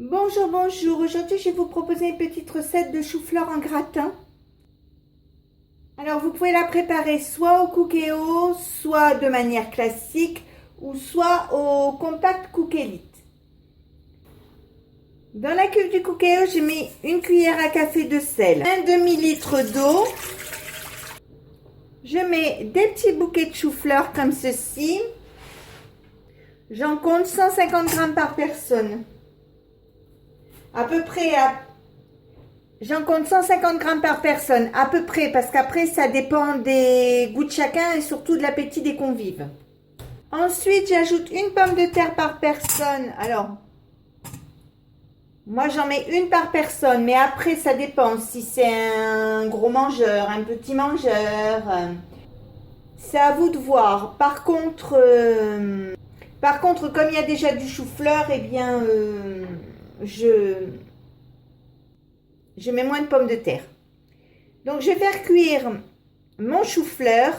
Bonjour, bonjour. Aujourd'hui, je vais vous proposer une petite recette de chou-fleur en gratin. Alors, vous pouvez la préparer soit au Cookéo, soit de manière classique, ou soit au Compact Cook Elite. Dans la cuve du Cookéo, j'ai mis une cuillère à café de sel, un demi-litre d'eau. Je mets des petits bouquets de chou-fleur comme ceci. J'en compte 150 grammes par personne. À peu près, j'en compte 150 grammes par personne, à peu près, parce qu'après, ça dépend des goûts de chacun et surtout de l'appétit des convives. Ensuite, j'ajoute une pomme de terre par personne. Alors, moi, j'en mets une par personne, mais après, ça dépend si c'est un gros mangeur, un petit mangeur. C'est à vous de voir. Par contre, comme il y a déjà du chou-fleur, eh bien, je mets moins de pommes de terre. Donc, je vais faire cuire mon chou-fleur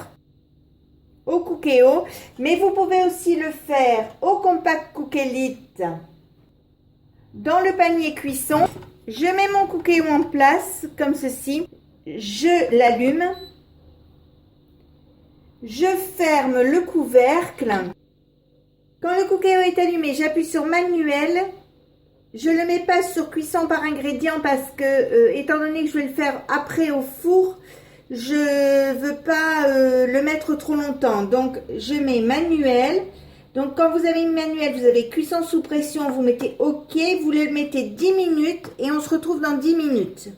au Cookéo, mais vous pouvez aussi le faire au Compact Cook Elite dans le panier cuisson. Je mets mon Cookéo en place comme ceci. Je l'allume. Je ferme le couvercle. Quand le Cookéo est allumé, j'appuie sur manuel. Je ne le mets pas sur cuisson par ingrédient parce que, étant donné que je vais le faire après au four, je veux pas le mettre trop longtemps. Donc, je mets manuel. Donc, quand vous avez une manuel, vous avez cuisson sous pression, vous mettez OK, vous le mettez 10 minutes et on se retrouve dans 10 minutes.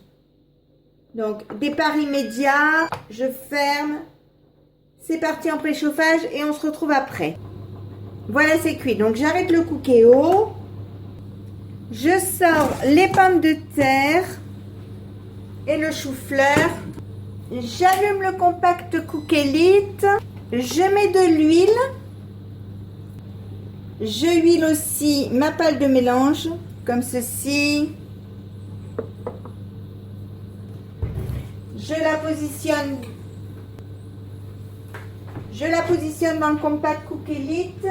Donc, départ immédiat, je ferme. C'est parti en préchauffage et on se retrouve après. Voilà, c'est cuit. Donc, j'arrête le Cookéo. Je sors les pommes de terre et le chou-fleur. J'allume le Compact Cook Elite. Je mets de l'huile. Je huile aussi ma pâle de mélange, comme ceci. Je la positionne dans le Compact Cook Elite.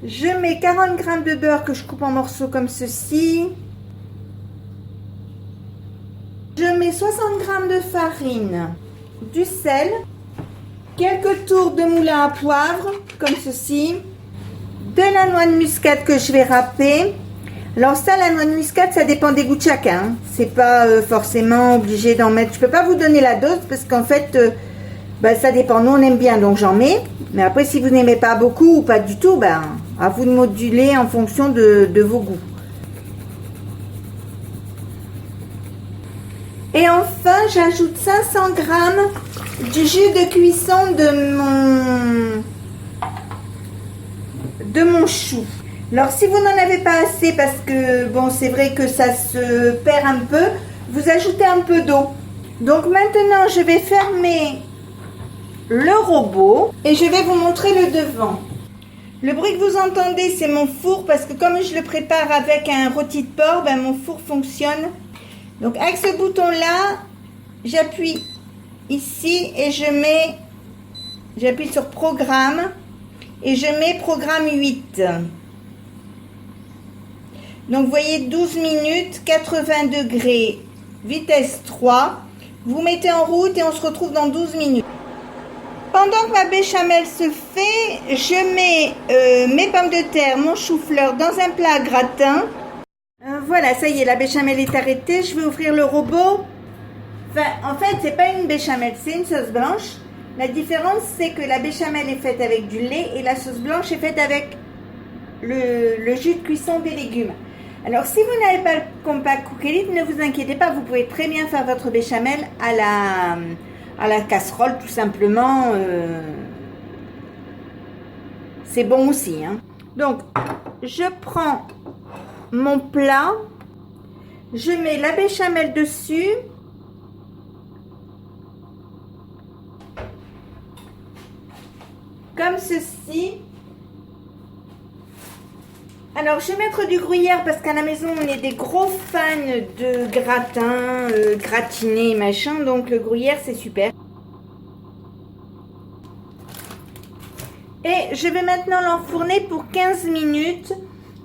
Je mets 40 g de beurre que je coupe en morceaux comme ceci. Je mets 60 g de farine, du sel, quelques tours de moulin à poivre comme ceci, de la noix de muscade que je vais râper. Alors ça, la noix de muscade, ça dépend des goûts de chacun. C'est pas forcément obligé d'en mettre. Je peux pas vous donner la dose parce qu'en fait, ça dépend. Nous, on aime bien, donc j'en mets. Mais après, si vous n'aimez pas beaucoup ou pas du tout, à vous de moduler en fonction de vos goûts. Et enfin, j'ajoute 500 g du jus de cuisson de mon chou. Alors, si vous n'en avez pas assez, parce que, bon, c'est vrai que ça se perd un peu, vous ajoutez un peu d'eau. Donc, maintenant, je vais fermer le robot et je vais vous montrer le devant. Le bruit que vous entendez, c'est mon four parce que comme je le prépare avec un rôti de porc, mon four fonctionne. Donc avec ce bouton là, j'appuie ici et j'appuie sur programme et je mets programme 8. Donc vous voyez 12 minutes, 80 degrés, vitesse 3. Vous mettez en route et on se retrouve dans 12 minutes. Pendant que ma béchamel se fait, je mets mes pommes de terre, mon chou-fleur dans un plat à gratin. Voilà, ça y est, la béchamel est arrêtée. Je vais ouvrir le robot. Enfin, en fait, c'est pas une béchamel, c'est une sauce blanche. La différence, c'est que la béchamel est faite avec du lait et la sauce blanche est faite avec le jus de cuisson des légumes. Alors, si vous n'avez pas le Compact Cook Elite, ne vous inquiétez pas, vous pouvez très bien faire votre béchamel à la casserole, tout simplement. C'est bon aussi, hein. Donc, je prends mon plat, je mets la béchamel dessus. Comme ceci. Alors, je vais mettre du gruyère parce qu'à la maison, on est des gros fans de gratin, gratiné, machin. Donc, le gruyère, c'est super. Et je vais maintenant l'enfourner pour 15 minutes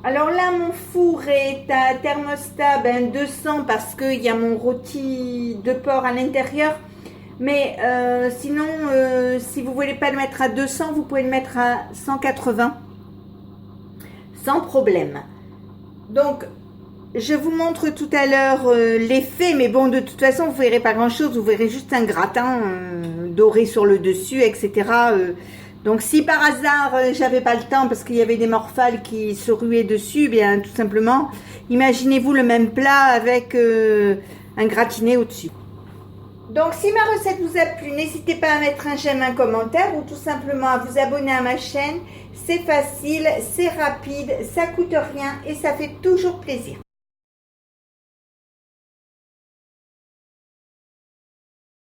Alors là, mon four est à thermostat 200 parce qu'il y a mon rôti de porc à l'intérieur. Mais sinon, si vous ne voulez pas le mettre à 200, vous pouvez le mettre à 180 sans problème. Donc, je vous montre tout à l'heure l'effet, mais bon, de toute façon, vous ne verrez pas grand-chose. Vous verrez juste un gratin doré sur le dessus, etc. Donc, si par hasard, j'avais pas le temps parce qu'il y avait des morphales qui se ruaient dessus, bien, tout simplement, imaginez-vous le même plat avec un gratiné au-dessus. Donc, si ma recette vous a plu, n'hésitez pas à mettre un j'aime, un commentaire ou tout simplement à vous abonner à ma chaîne. C'est facile, c'est rapide, ça coûte rien et ça fait toujours plaisir.